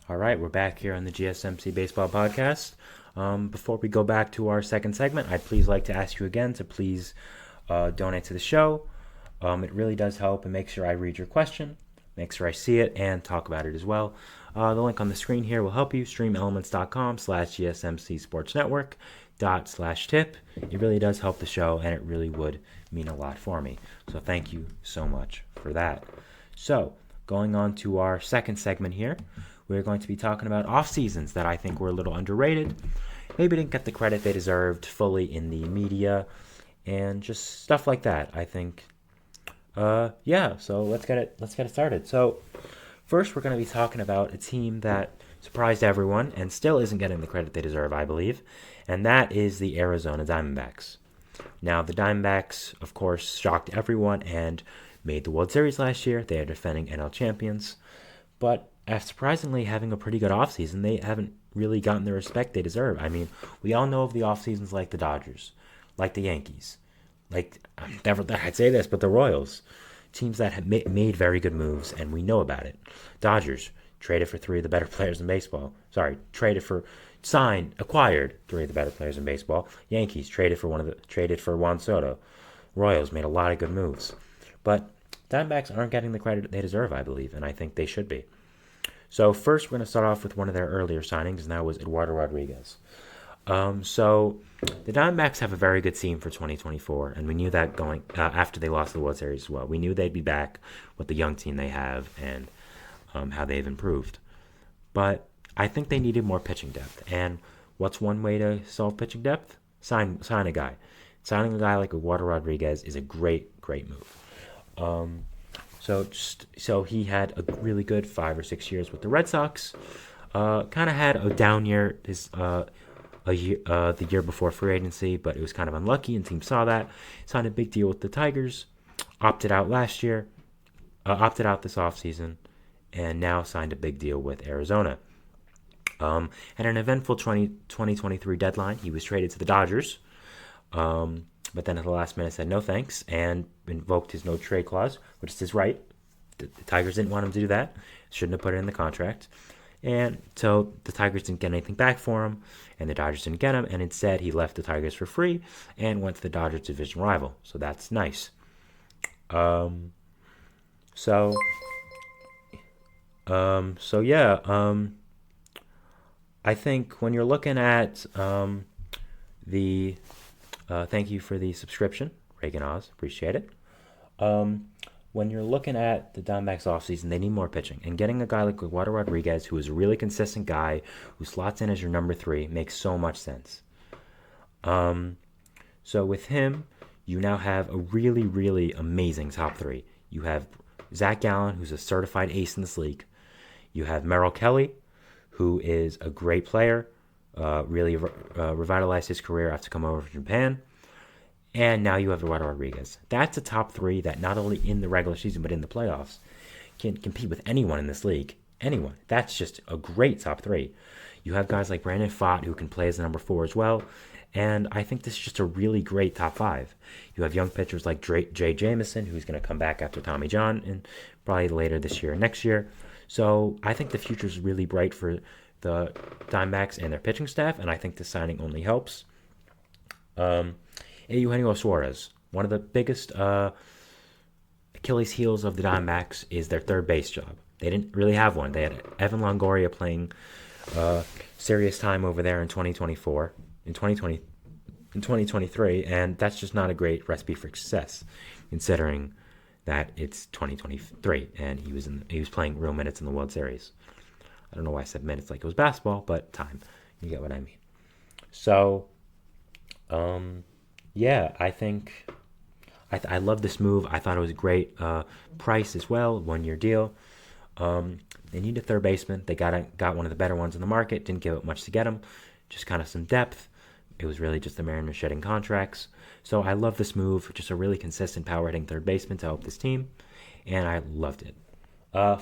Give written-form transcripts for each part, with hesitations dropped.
All right, we're back here on the GSMC Baseball Podcast. Before we go back to our second segment, I'd please like to ask you again to please donate to the show. It really does help and make sure I read your question, make sure I see it, and talk about it as well. The link on the screen here will help you. streamelements.com/gsmcsportsnetwork./tip. It really does help the show, and it really would mean a lot for me. So thank you so much for that. So going on to our second segment here, we're going to be talking about off seasons that I think were a little underrated, maybe didn't get the credit they deserved fully in the media, and just stuff like that. I think, so let's get it started. So first, we're going to be talking about a team that surprised everyone and still isn't getting the credit they deserve, I believe, and that is the Arizona Diamondbacks. Now, the Diamondbacks, of course, shocked everyone and made the World Series last year. They are defending NL champions, but after surprisingly having a pretty good offseason, they haven't really gotten the respect they deserve. I mean, we all know of the off seasons like the Dodgers, like the Yankees, like, never that I'd say this, but the Royals, teams that have made very good moves, and we know about it. Dodgers traded for three of the better players in baseball. Sorry, acquired three of the better players in baseball. Yankees traded for Juan Soto. Royals made a lot of good moves, but Diamondbacks aren't getting the credit they deserve, I believe, and I think they should be. So first, we're going to start off with one of their earlier signings, and that was Eduardo Rodriguez. So the Diamondbacks have a very good team for 2024, and we knew that going after they lost the World Series as well. We knew they'd be back with the young team they have and how they've improved. But I think they needed more pitching depth. And what's one way to solve pitching depth? Sign a guy. Signing a guy like Eduardo Rodriguez is a great move. So he had a really good 5 or 6 years with the Red Sox. Kind of had a down year the year before free agency, but it was kind of unlucky, and teams saw that. Signed a big deal with the Tigers, opted out last year, opted out this offseason, and now signed a big deal with Arizona. Had an eventful 2023 deadline. He was traded to the Dodgers, but then at the last minute said no thanks and invoked his no trade clause, which is his right. The Tigers didn't want him to do that. Shouldn't have put it in the contract. And so the Tigers didn't get anything back for him, and the Dodgers didn't get him, and instead he left the Tigers for free and went to the Dodgers division rival. So that's nice. I think when you're looking at the thank you for the subscription, Reagan Oz, appreciate it. When you're looking at the Diamondbacks offseason, they need more pitching. And getting a guy like Eduardo Rodriguez, who is a really consistent guy, who slots in as your number 3, makes so much sense. So with him, you now have a really, really amazing top 3. You have Zach Gallen, who's a certified ace in this league. You have Merrill Kelly, who is a great player, really revitalized his career after coming over from Japan. And now you have Eduardo Rodriguez. That's a top 3 that not only in the regular season but in the playoffs can compete with anyone in this league. Anyone. That's just a great top 3. You have guys like Brandon Pfaadt who can play as the number 4 as well. And I think this is just a really great top 5. You have young pitchers like Jay Jamison, who's going to come back after Tommy John and probably later this year and next year. So I think the future is really bright for the Diamondbacks and their pitching staff, and I think the signing only helps. Eugenio Suarez, one of the biggest Achilles heels of the Diamondbacks is their third base job. They didn't really have one. They had Evan Longoria playing serious time over there in 2023, and that's just not a great recipe for success, considering that it's 2023 and he was playing real minutes in the World Series. I don't know why I said minutes like it was basketball, but time. You get what I mean. So, I think I love this move. I thought it was a great price as well, 1-year deal. They need a third baseman. They got one of the better ones in the market. Didn't give up much to get him. Just kind of some depth. It was really just the Mariners shedding contracts. So I love this move. Just a really consistent power-hitting third baseman to help this team. And I loved it.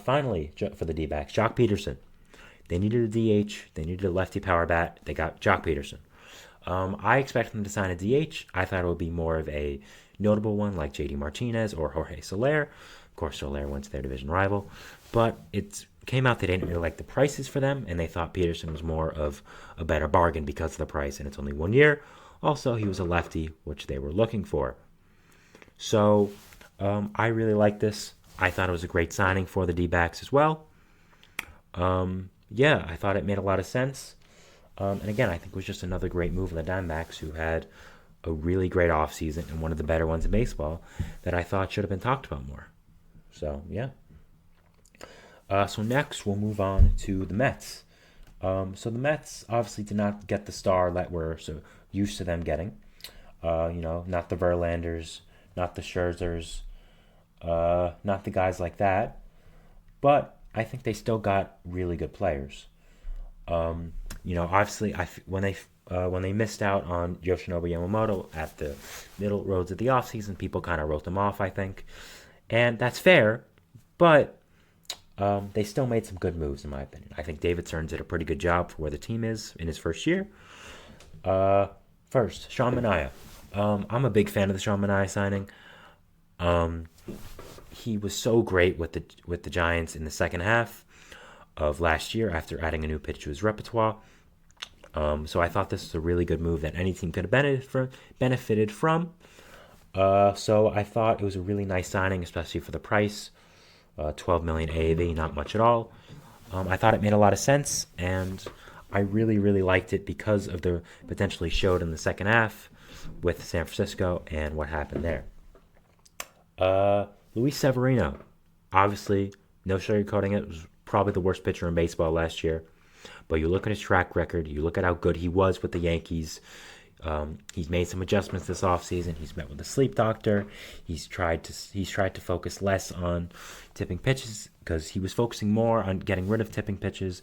Finally, for the D-backs, Jock Peterson. They needed a DH. They needed a lefty power bat. They got Jock Peterson. I expected them to sign a DH. I thought it would be more of a notable one like JD Martinez or Jorge Soler. Of course, Soler went to their division rival. But it's came out they didn't really like the prices for them, and they thought Peterson was more of a better bargain because of the price, and it's only 1 year. Also, he was a lefty, which they were looking for. So I really like this. I thought it was a great signing for the D-backs as well. Yeah, I thought it made a lot of sense. And again, I think it was just another great move of the Diamondbacks, who had a really great offseason and one of the better ones in baseball that I thought should have been talked about more. So, yeah. So next, we'll move on to the Mets. So the Mets obviously did not get the star that we're so used to them getting. Not the Verlanders, not the Scherzers, not the guys like that. But I think they still got really good players. Obviously, when they missed out on Yoshinobu Yamamoto at the middle roads of the offseason, people kind of wrote them off, I think. And that's fair, but they still made some good moves, in my opinion. I think David Stearns did a pretty good job for where the team is in his first year. First, Sean Manaea. I'm a big fan of the Sean Manaea signing. He was so great with the Giants in the second half of last year after adding a new pitch to his repertoire. So I thought this was a really good move that any team could have benefited from. So I thought it was a really nice signing, especially for the price. $12 million AAV, not much at all. I thought it made a lot of sense, and I really, really liked it because of the potential he showed in the second half with San Francisco and what happened there. Luis Severino, obviously, no sugarcoating it, was probably the worst pitcher in baseball last year. But you look at his track record, you look at how good he was with the Yankees. He's made some adjustments this offseason. He's met with a sleep doctor. He's tried to focus less on tipping pitches because he was focusing more on getting rid of tipping pitches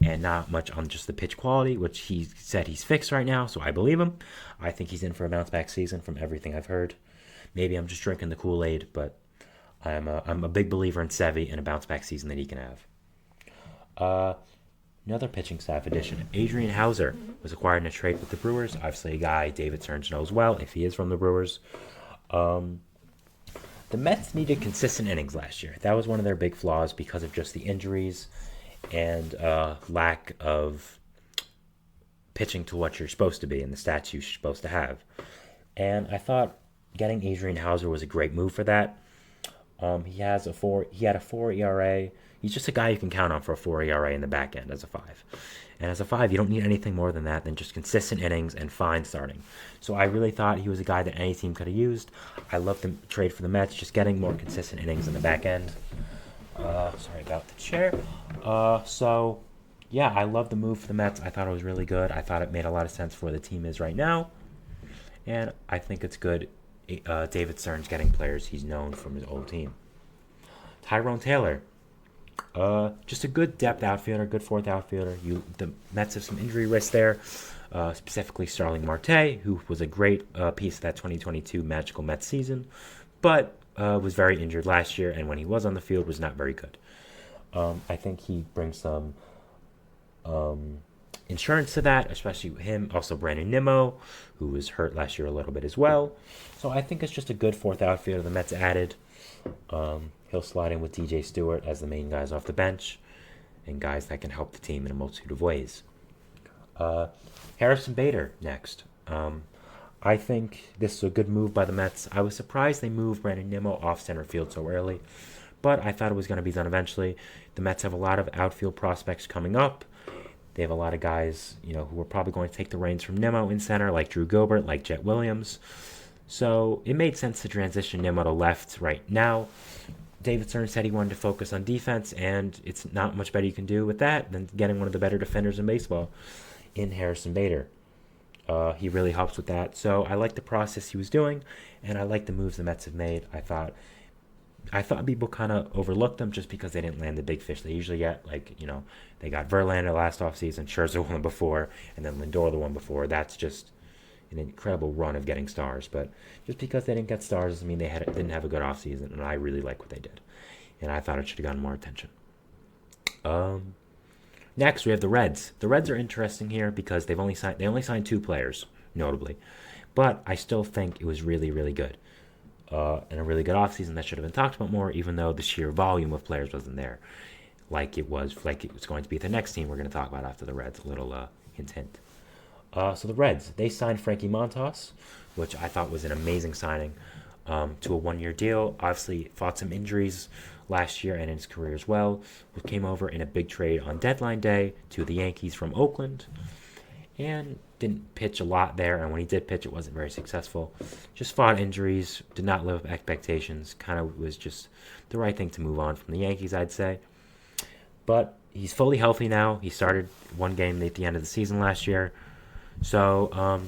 and not much on just the pitch quality, which he said he's fixed right now. So I believe him. I think he's in for a bounce back season from everything I've heard. Maybe I'm just drinking the Kool-Aid, but I'm a big believer in Sevy and a bounce back season that he can have. Another pitching staff addition. Adrian Hauser was acquired in a trade with the Brewers. Obviously, a guy David Stearns knows well if he is from the Brewers. The Mets needed consistent innings last year. That was one of their big flaws because of just the injuries and lack of pitching to what you're supposed to be and the stats you're supposed to have. And I thought getting Adrian Hauser was a great move for that. He had a 4 ERA. He's just a guy you can count on for a 4 ERA in the back end as a 5. And as a 5, you don't need anything more than that, than just consistent innings and fine starting. So I really thought he was a guy that any team could have used. I love the trade for the Mets, just getting more consistent innings in the back end. Sorry about the chair. So, yeah, I love the move for the Mets. I thought it was really good. I thought it made a lot of sense for where the team is right now. And I think it's good David Stearns getting players he's known from his old team. Tyrone Taylor. Just a good depth outfielder, good fourth outfielder. The Mets have some injury risk there, specifically Starling Marte, who was a great piece of that 2022 magical Mets season, but was very injured last year, and when he was on the field was not very good. I think he brings some insurance to that, especially him. Also Brandon Nimmo, who was hurt last year a little bit as well. So I think it's just a good fourth outfielder the Mets added. He'll slide in with DJ Stewart as the main guys off the bench and guys that can help the team in a multitude of ways. Harrison Bader next. I think this is a good move by the Mets. I was surprised they moved Brandon Nimmo off center field so early, but I thought it was going to be done eventually. The Mets have a lot of outfield prospects coming up. They have a lot of guys, who are probably going to take the reins from Nimmo in center, like Drew Gilbert, like Jet Williams. So it made sense to transition Nimmo to left right now. David Stearns said he wanted to focus on defense, and it's not much better you can do with that than getting one of the better defenders in baseball in Harrison Bader. He really helps with that. So I like the process he was doing, and I like the moves the Mets have made. I thought people kind of overlooked them just because they didn't land the big fish they usually get. They got Verlander last offseason, Scherzer one before, and then Lindor the one before. That's just an incredible run of getting stars. But just because they didn't get stars doesn't mean they didn't have a good offseason, and I really like what they did. And I thought it should have gotten more attention. Next, we have the Reds. The Reds are interesting here because they only signed 2 players, notably. But I still think it was really, really good. And a really good offseason that should have been talked about more, even though the sheer volume of players wasn't there. like it was going to be the next team we're going to talk about after the Reds. A little hint. So the Reds, they signed Frankie Montas, which I thought was an amazing signing, to a one-year deal. Obviously, fought some injuries last year and in his career as well. Came over in a big trade on deadline day to the Yankees from Oakland, and didn't pitch a lot there. And when he did pitch, it wasn't very successful. Just fought injuries, did not live up to expectations. Kind of was just the right thing to move on from the Yankees, I'd say. But he's fully healthy now. He started one game at the end of the season last year. So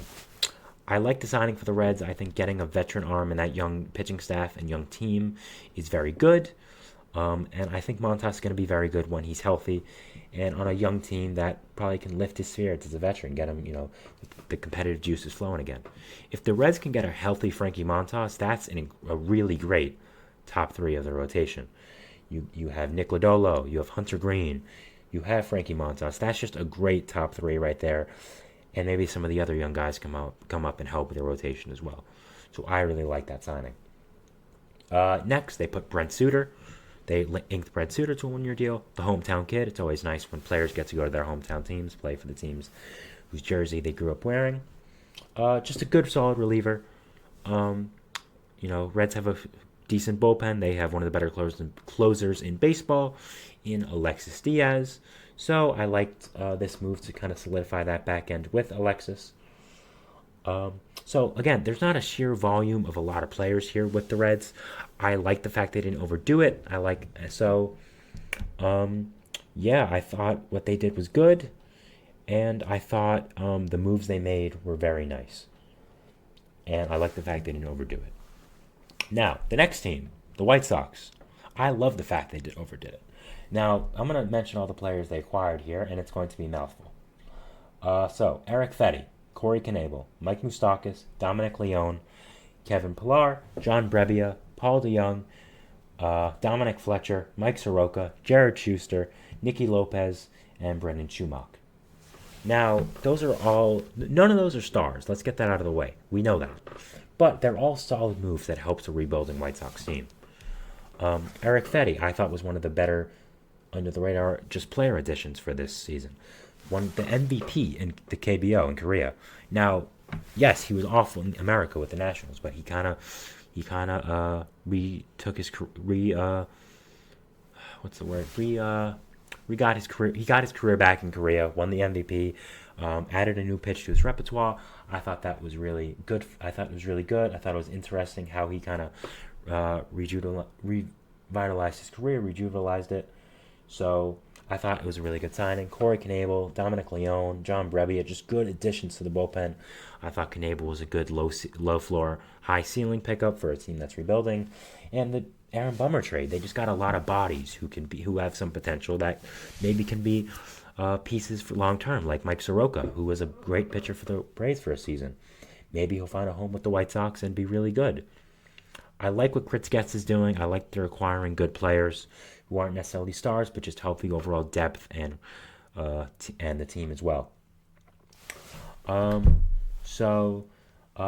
I like the signing for the Reds. I think getting a veteran arm in that young pitching staff and young team is very good. And I think Montas is going to be very good when he's healthy and on a young team that probably can lift his spirits as a veteran, get him, the competitive juices flowing again. If the Reds can get a healthy Frankie Montas, that's a really great top three of the rotation. You have Nick Lodolo, you have Hunter Green, you have Frankie Montas. That's just a great top three right there. And maybe some of the other young guys come up and help with their rotation as well. So I really like that signing. Next, they put Brent Suter. They inked Brent Suter to a one-year deal. The hometown kid. It's always nice when players get to go to their hometown teams, play for the teams whose jersey they grew up wearing. Just a good, solid reliever. Reds have a decent bullpen. They have one of the better closers in baseball in Alexis Diaz. So I liked this move to kind of solidify that back end with Alexis. So again, there's not a sheer volume of a lot of players here with the Reds. I like the fact they didn't overdo it. I thought what they did was good, and I thought the moves they made were very nice. And I like the fact they didn't overdo it. Now, the next team, the White Sox. I love the fact they overdid it. Now, I'm going to mention all the players they acquired here, and it's going to be a mouthful. So, Eric Fetty, Corey Knebel, Mike Moustakas, Dominic Leone, Kevin Pillar, John Brebbia, Paul DeYoung, Dominic Fletcher, Mike Soroka, Jared Schuster, Nicky Lopez, and Brendan Schumacher. Now, none of those are stars. Let's get that out of the way. We know that. But they're all solid moves that help a rebuilding White Sox team. Eric Fetty, I thought, was one of the better under-the-radar just player additions for this season. Won the MVP in the KBO in Korea. Now, yes, he was awful in America with the Nationals, but he kind of retook his he got his career back in Korea, won the MVP, added a new pitch to his repertoire. I thought that was really good. I thought it was interesting how he kind of revitalized his career, rejuvenalized it. So I thought it was a really good signing. Corey Knebel, Dominic Leone, John Brebbia, just good additions to the bullpen. I thought Knebel was a good low floor, high ceiling pickup for a team that's rebuilding. And the Aaron Bummer trade, they just got a lot of bodies who have some potential that maybe can be pieces for long term, like Mike Soroka, who was a great pitcher for the Braves for a season. Maybe he'll find a home with the White Sox and be really good. I like what Chris Getz is doing. I like they're acquiring good players who aren't necessarily stars, but just help the overall depth and the team as well.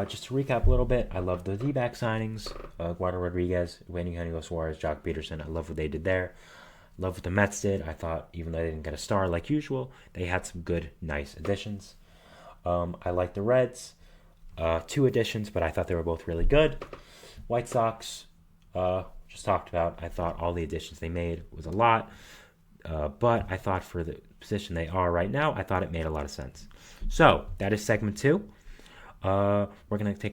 Just to recap a little bit, I love the D-back signings. Eduardo Rodriguez, Eugenio Suarez, Jock Peterson. I love what they did there. Love what the Mets did. I thought even though they didn't get a star like usual, they had some good, nice additions. I like the Reds. 2 additions, but I thought they were both really good. White Sox, just talked about. I thought all the additions they made was a lot. But I thought for the position they are right now, I thought it made a lot of sense. So that is segment 2. We're going to take